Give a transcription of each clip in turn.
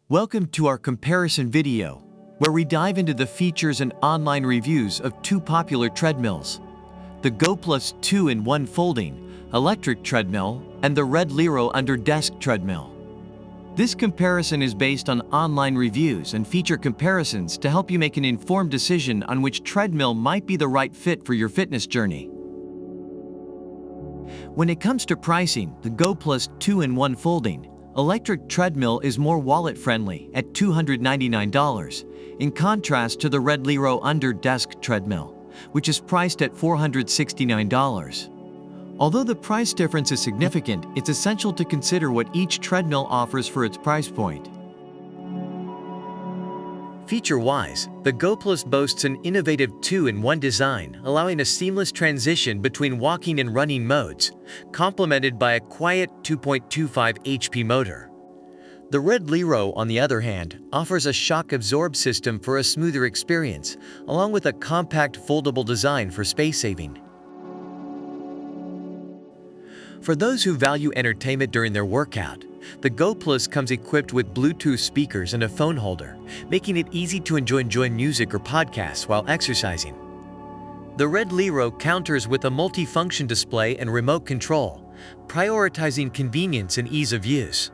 Welcome to our comparison video, where we dive into the features and online reviews of two popular treadmills, the Goplus 2-in-1 folding electric treadmill and the Redliro under-desk treadmill. This comparison is based on online reviews and feature comparisons to help you make an informed decision on which treadmill might be the right fit for your fitness journey. When it comes to pricing, the Goplus 2-in-1 folding electric treadmill is more wallet-friendly at $299, in contrast to the Redliro under-desk treadmill, which is priced at $469. Although the price difference is significant, it's essential to consider what each treadmill offers for its price point. Feature-wise, the Goplus boasts an innovative 2-in-1 design, allowing a seamless transition between walking and running modes, complemented by a quiet 2.25 HP motor. The Redliro, on the other hand, offers a shock-absorb system for a smoother experience, along with a compact foldable design for space saving. For those who value entertainment during their workout, the Goplus comes equipped with Bluetooth speakers and a phone holder, making it easy to enjoy music or podcasts while exercising. The Redliro counters with a multifunction display and remote control, prioritizing convenience and ease of use.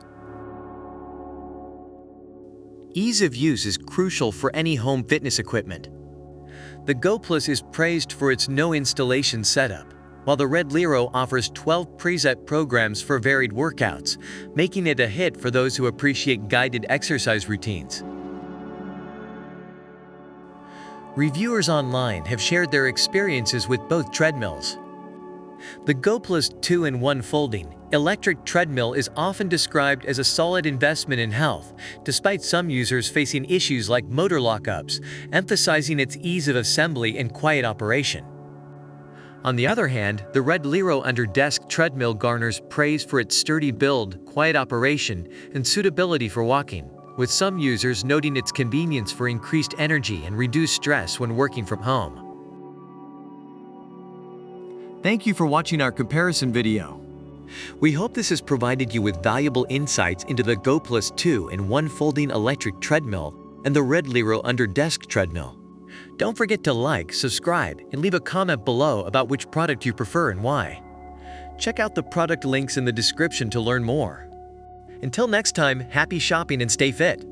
Ease of use is crucial for any home fitness equipment. The Goplus is praised for its no-installation setup, while the Redliro offers 12 preset programs for varied workouts, making it a hit for those who appreciate guided exercise routines. Reviewers online have shared their experiences with both treadmills. The Goplus 2-in-1 folding electric treadmill is often described as a solid investment in health, despite some users facing issues like motor lockups, emphasizing its ease of assembly and quiet operation. On the other hand, the Redliro under-desk treadmill garners praise for its sturdy build, quiet operation, and suitability for walking, with some users noting its convenience for increased energy and reduced stress when working from home. Thank you for watching our comparison video. We hope this has provided you with valuable insights into the Goplus 2-in-1 folding electric treadmill and the Redliro under-desk treadmill. Don't forget to like, subscribe, and leave a comment below about which product you prefer and why. Check out the product links in the description to learn more. Until next time, happy shopping and stay fit!